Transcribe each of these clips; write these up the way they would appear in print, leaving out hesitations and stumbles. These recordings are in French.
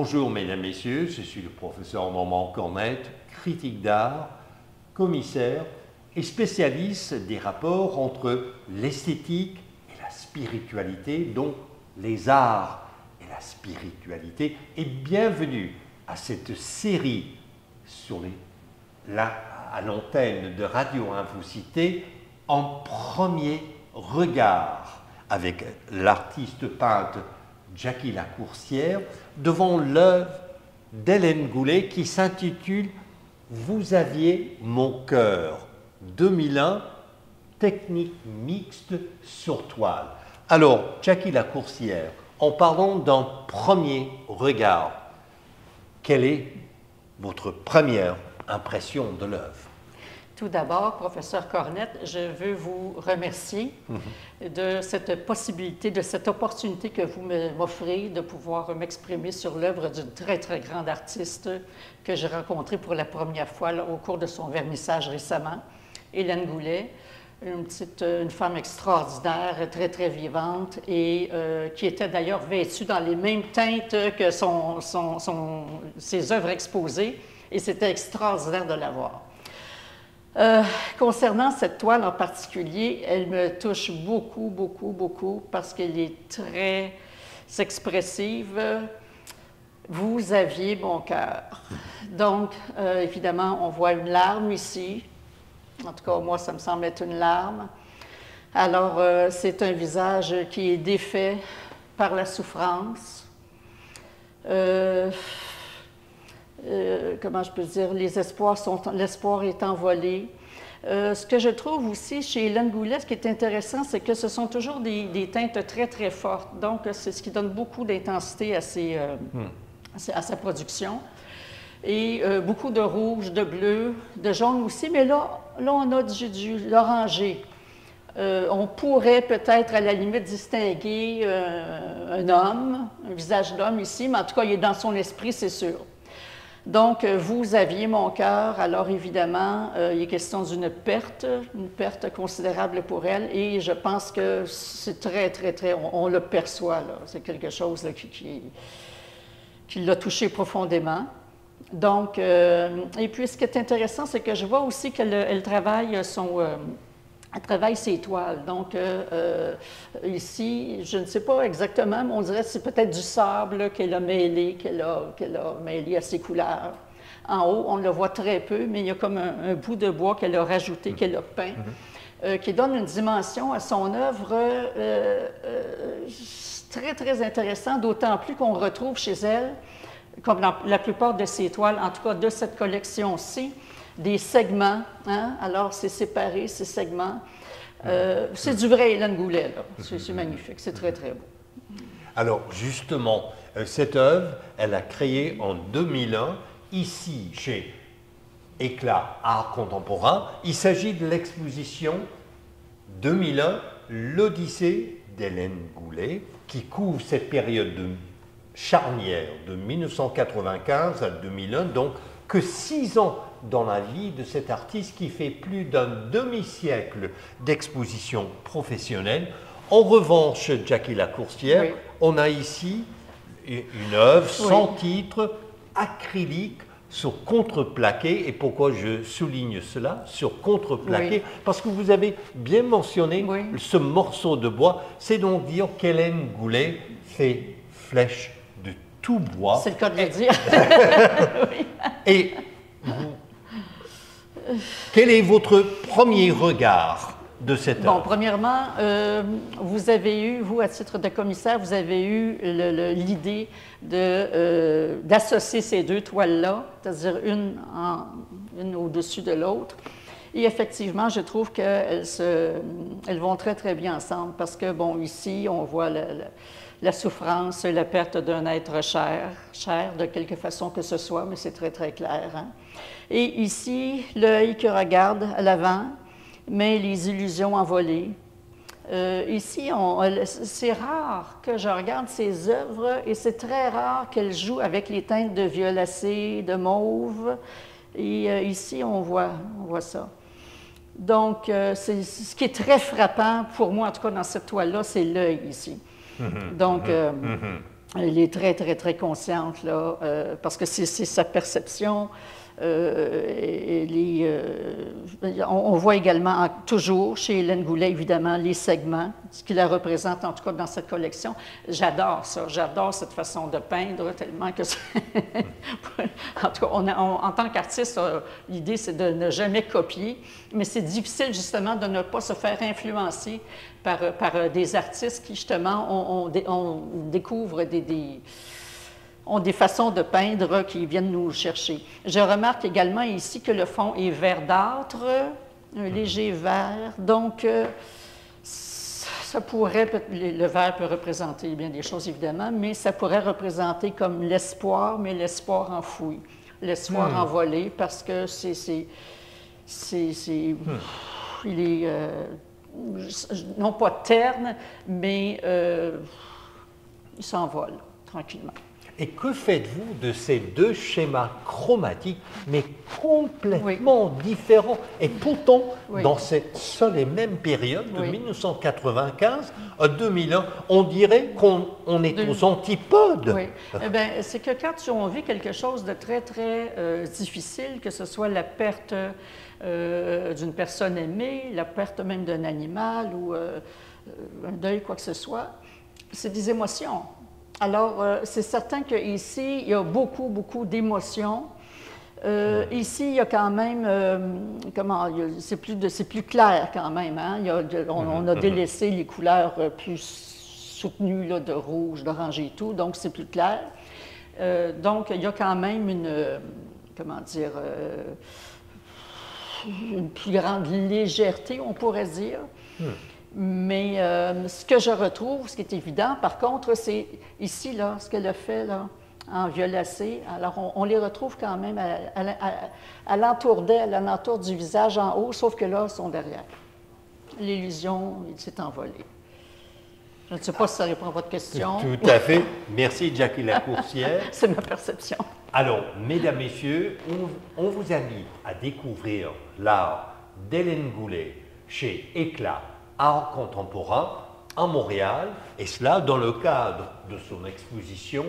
Bonjour mesdames, messieurs, je suis le professeur Normand Cornette, critique d'art, commissaire et spécialiste des rapports entre l'esthétique et la spiritualité, donc les arts et la spiritualité. Et bienvenue à cette série à l'antenne de Radio Infocité en premier regard avec l'artiste peintre Jackie Lacourcière devant l'œuvre d'Hélène Goulet qui s'intitule « Vous aviez mon cœur » 2001, technique mixte sur toile. Alors, Jackie Lacourcière, en parlant d'un premier regard, quelle est votre première impression de l'œuvre? Tout d'abord, professeur Cornette, je veux vous remercier de cette possibilité, de cette opportunité que vous m'offrez de pouvoir m'exprimer sur l'œuvre d'une très, très grande artiste que j'ai rencontrée pour la première fois au cours de son vernissage récemment, Hélène Goulet, une femme extraordinaire, très, très vivante et qui était d'ailleurs vêtue dans les mêmes teintes que ses œuvres exposées et c'était extraordinaire de la voir. Concernant cette toile en particulier, elle me touche beaucoup, beaucoup, beaucoup parce qu'elle est très expressive. Vous aviez mon cœur. Donc, évidemment, on voit une larme ici. En tout cas, moi, ça me semble être une larme. Alors, c'est un visage qui est défait par la souffrance. Comment je peux dire, l'espoir est envolé. Ce que je trouve aussi chez Hélène Goulet, ce qui est intéressant, c'est que ce sont toujours des teintes très, très fortes. Donc, c'est ce qui donne beaucoup d'intensité à sa production. Et beaucoup de rouge, de bleu, de jaune aussi. Mais là on a de l'orangé. On pourrait peut-être, à la limite, distinguer un homme, un visage d'homme ici, mais en tout cas, il est dans son esprit, c'est sûr. Donc, vous aviez mon cœur, alors évidemment, il est question d'une perte considérable pour elle, et je pense que c'est très, très, très, on le perçoit, là. C'est quelque chose là, qui l'a touché profondément. Donc, et puis ce qui est intéressant, c'est que je vois aussi qu'elle travaille elle travaille ses toiles. Donc, ici, je ne sais pas exactement, mais on dirait que c'est peut-être du sable qu'elle a mêlé, à ses couleurs. En haut, on le voit très peu, mais il y a comme un bout de bois qu'elle a rajouté, qu'elle a peint, qui donne une dimension à son œuvre très, très intéressante, d'autant plus qu'on retrouve chez elle, comme dans la plupart de ses toiles, en tout cas de cette collection-ci, des segments, hein? Alors c'est séparé, ces segments. C'est du vrai Hélène Goulet, là. C'est magnifique, c'est très, très beau. Alors justement, cette œuvre, elle a créé en 2001, ici, chez Éclat Art Contemporain. Il s'agit de l'exposition 2001, l'Odyssée d'Hélène Goulet, qui couvre cette période de charnière de 1995 à 2001, donc que 6 ans dans la vie de cet artiste qui fait plus d'un demi-siècle d'exposition professionnelle. En revanche, Jackie Lacourcière, oui. On a ici une œuvre sans titre, acrylique, sur contreplaqué. Et pourquoi je souligne cela, sur contreplaqué? Parce que vous avez bien mentionné ce morceau de bois. C'est donc dire qu'Hélène Goulet fait flèche de tout bois. C'est le cas de le dire. Et quel est votre premier regard de cette œuvre? Bon, premièrement, vous avez eu, vous, à titre de commissaire, vous avez eu l'idée d'associer ces deux toiles-là, c'est-à-dire une au-dessus de l'autre. Et effectivement, je trouve qu'elles vont très, très bien ensemble parce que, bon, ici, on voit la souffrance, la perte d'un être cher de quelque façon que ce soit, mais c'est très, très clair. Hein? Et ici, l'œil qui regarde à l'avant, mais les illusions envolées. Ici, c'est rare que je regarde ces œuvres et c'est très rare qu'elles jouent avec les teintes de violacé, de mauve. Et ici, on voit ça. Donc, ce qui est très frappant pour moi, en tout cas dans cette toile-là, c'est l'œil ici. Donc, Elle est très, très, très consciente, là, parce que c'est sa perception. On voit également, toujours chez Hélène Goulet, évidemment, les segments, ce qui la représente, en tout cas dans cette collection. J'adore ça, j'adore cette façon de peindre, tellement que... En tout cas, en tant qu'artiste, l'idée, c'est de ne jamais copier, mais c'est difficile, justement, de ne pas se faire influencer par des artistes qui, justement, on découvre ont des façons de peindre qui viennent nous chercher. Je remarque également ici que le fond est verdâtre, un léger vert, donc ça pourrait, le vert peut représenter bien des choses évidemment, mais ça pourrait représenter comme l'espoir, mais l'espoir enfoui, l'espoir envolé, parce que il est non pas terne, mais il s'envole tranquillement. Et que faites-vous de ces deux schémas chromatiques, mais complètement différents, et pourtant dans cette seule et même période de 1995 à 2001, on dirait qu'on est aux antipodes. Oui. Eh bien, c'est que quand on vit quelque chose de très, très difficile, que ce soit la perte d'une personne aimée, la perte même d'un animal ou un deuil, quoi que ce soit, c'est des émotions. Alors, c'est certain qu'ici, il y a beaucoup, beaucoup d'émotions. Ici, il y a quand même, c'est plus clair quand même. Hein? On a délaissé les couleurs plus soutenues là, de rouge, d'orange et tout, donc c'est plus clair. Donc, il y a quand même une plus grande légèreté, on pourrait dire. Mais ce que je retrouve, ce qui est évident, par contre, c'est ici, là, ce qu'elle a fait là, en violacé. Alors, on les retrouve quand même à l'entour d'elle, à l'entour du visage en haut, sauf que là, ils sont derrière. L'illusion, il s'est envolé. Je ne sais pas si ça répond à votre question. Tout à fait. Merci, Jackie Lacourcière. C'est ma perception. Alors, mesdames, messieurs, on vous invite à découvrir l'art d'Hélène Goulet chez Éclat Art contemporain à Montréal, et cela dans le cadre de son exposition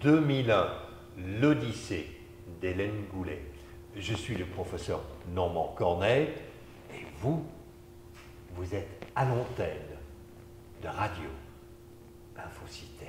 2001, l'Odyssée d'Hélène Goulet. Je suis le professeur Normand Corneille, et vous êtes à l'antenne de Radio Infocité.